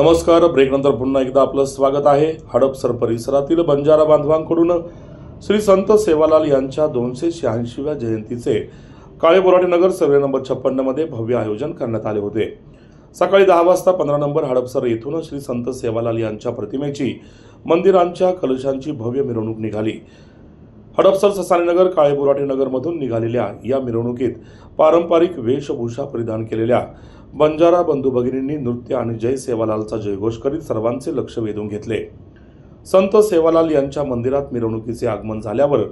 नमस्कार. ब्रेकनंतर पुन्हा एकदा आपलं स्वागत आहे. हडपसर परिसरातील बंजारा बांधवांकडून श्री संत सेवालाल यांच्या 286व्या जयंतीचे काळे बोराटे नगर सर्वे नंबर 56 मध्ये भव्य आयोजन करण्यात आले होते. सकाळी 10 वाजता 15 नंबर हडपसर येथून श्री संत सेवालाल यांच्या प्रतिमेची मंदिरांच्या कलशांची भव्य मिरवणूक निघाली. हडपसर ससानीनगर काळे बोराटे नगर मधून निघालेल्या या मिरवणुकीत पारंपरिक वेशभूषा परिधान केलेल्या बंजारा बंधू भगिनींनी नृत्य आणि जय सेवालालचा जयघोष करीत सर्वांचे लक्ष वेधून घेतले. संत सेवालाल यांच्या मंदिरात मिरवणुकीचे आगमन झाल्यावर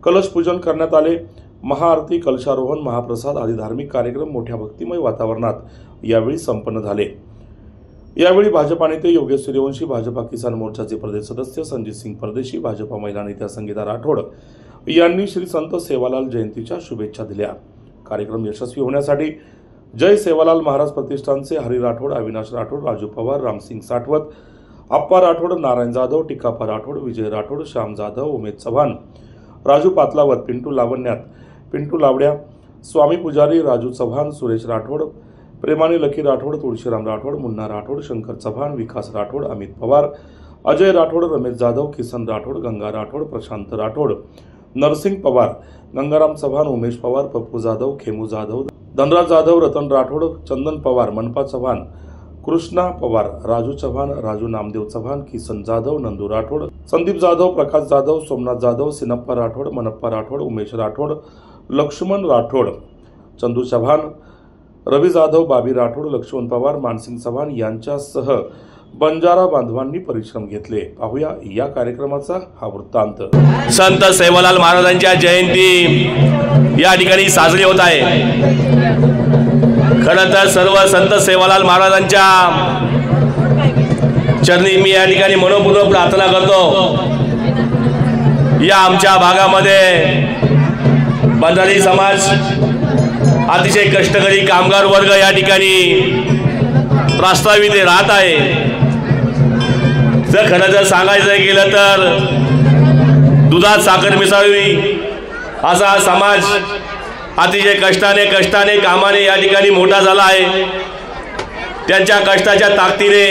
कलश पूजन करण्यात आले. महाआरती, कलशारोहण, महाप्रसाद आदी धार्मिक कार्यक्रम मोठ्या भक्तिमय वातावरणात यावेळी संपन्न झाले. यावेळी भाजपा नेते योगेश सूर्यवंशी, भाजपा किसान मोर्चाचे प्रदेश सदस्य संजीत सिंग परदेशी, भाजपा महिला नेत्या संगीता राठोड यांनी श्री संत सेवालाल जयंतीच्या शुभेच्छा दिल्या. कार्यक्रम यशस्वी होण्यासाठी जय सेवालाल महाराज प्रतिष्ठानचे हरी राठोड, अविनाश राठोड, राजू पवार, रामसिंग साठवत, अप्पा राठोड, नारायण जाधव, टिक्काप्पा राठोड, विजय राठोड, श्याम जाधव, उमेद चव्हाण, राजू पातलावत, पिंटू लावण्यात, पिंटू लावड्या, स्वामी पुजारी, राजू चव्हाण, सुरेश राठोड, प्रेमानी लकी राठोड, तुळशीराम राठोड, मुन्ना राठोड, शंकर चव्हाण, विकास राठोड, अमित पवार, अजय राठोड, रमेश जाधव, किसन राठोड, गंगा राठोड, प्रशांत राठोड, नरसिंग पवार, गंगाराम चव्हाण, उमेश पवार, पप्पू जाधव, खेमू जाधव, धनराज जाधव, रतन राठोड, चंदन पवार, मनपा चव्हाण, कृष्णा पवार, राजू चव्हाण, राजू नामदेव चव्हाण, किसन जाधव, नंदू राठोड, संदीप जाधव, प्रकाश जाधव, सोमनाथ जाधव, सिनप्पा राठोड, मनप्पा राठोड, उमेश राठोड, लक्ष्मण राठोड, चंदू चव्हाण, रवी जाधव, बाबी राठोड, लक्ष्मण पवार, मानसिंग चव्हाण यांच्यासह बंजारा बांधवांनी परिश्रम घेतले. पाहूया या कार्यक्रमाचा हा वृत्तांत. संत सेवालाल महाराजांच्या जयंती या ठिकाणी साजरी होत आहे. खरं तर सर्व संत सेवालाल महाराजांच्या चरणी मी या ठिकाणी मनोपूर्वक प्रार्थना करतो. या आमच्या भागामध्ये बंजारी समाज अतिशय कष्टकरी कामगार वर्ग या ठिकाणी प्रस्तावित राहत आहे. जर खरं जर सांगायचं गेलं तर दुधात साखर मिसळावी असा समाज अतिशय कष्टाने कामाने या ठिकाणी मोठा झाला आहे. त्यांच्या कष्टाच्या ताकदीने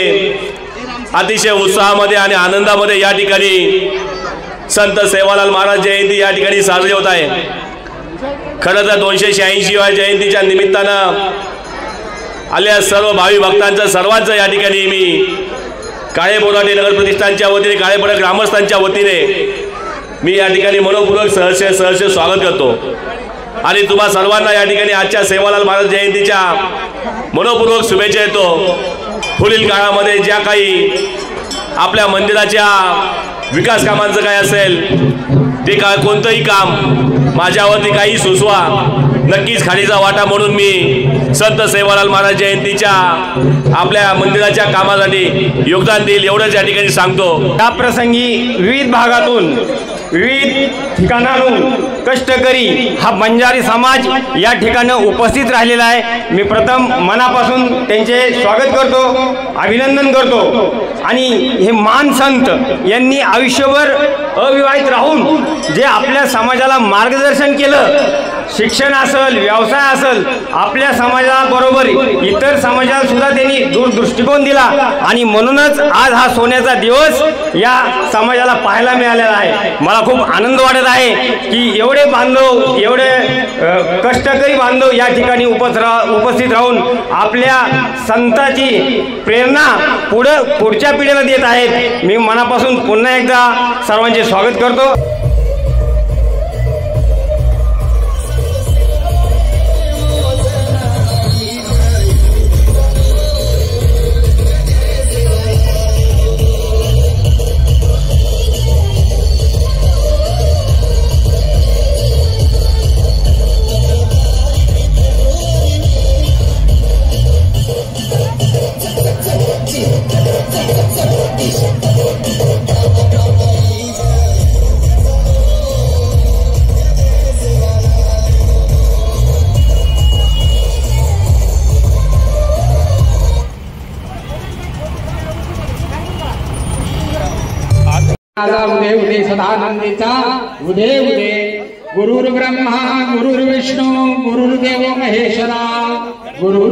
अतिशय उत्साहामध्ये आणि आनंदामध्ये या ठिकाणी संत सेवालाल महाराज जयंती या ठिकाणी साजरी होत आहे. खरं तर 286व्या जयंतीच्या निमित्तानं आल्या सर्व भावी भक्तांचं सर्वांचं या ठिकाणी मी काळे बोराटे नगर प्रतिष्ठानच्या वतीने, काळे बोराटे ग्रामस्थांच्या वतीने मी या ठिकाणी मनोपूर्वक सहर्ष स्वागत करतो आणि तुम्हा सर्वांना या ठिकाणी आजच्या सेवालाल महाराज जयंतीच्या मनोपूर्वक शुभेच्छा देतो. पुढील काळामध्ये ज्या काही आपल्या मंदिराच्या विकास कामांचं काय असेल ते कोणतंही काम माझ्यावरती काही सुचवा. नक्कीच खाडीचा वाटा म्हणून मी संत सेवालाल महाराज जयंतीच्या आपल्या मंदिराच्या कामासाठी योगदान देईल एवढंच या ठिकाणी सांगतो. या प्रसंगी विविध भागातून, विविध ठिकाणाहून कष्टकरी हा बंजारी समाज या ठिकाणी उपस्थित राहिलेला आहे. मी प्रथम मनापासून त्यांचे स्वागत करतो, अभिनंदन करतो. आणि हे महान संत यांनी आयुष्यभर अविवाहित राहून जे आपल्या समाजाला मार्गदर्शन केलं, शिक्षण असेल, व्यवसाय असेल, आपल्या समाजाबरोबर इतर समाजाला सुद्धा त्यांनी दूरदृष्टिकोन दिला आणि म्हणूनच आज हा सोन्याचा दिवस या समाजाला पाहायला मिळालेला आहे. मला खूप आनंद वाटत आहे की एवढे बांधव, एवढे कष्टकरी बांधव या ठिकाणी उपस्थित राहून आपल्या संताची प्रेरणा पुढच्या पिढीला देत आहेत. मी मनापासून पुन्हा एकदा सर्वांचे स्वागत करतो. उदे उदे सदानंदीचा उदे उदे. गुरुर्ब्रह्मा गुरुर्विष्णू गुरुर्देव महेश्वरा गुरु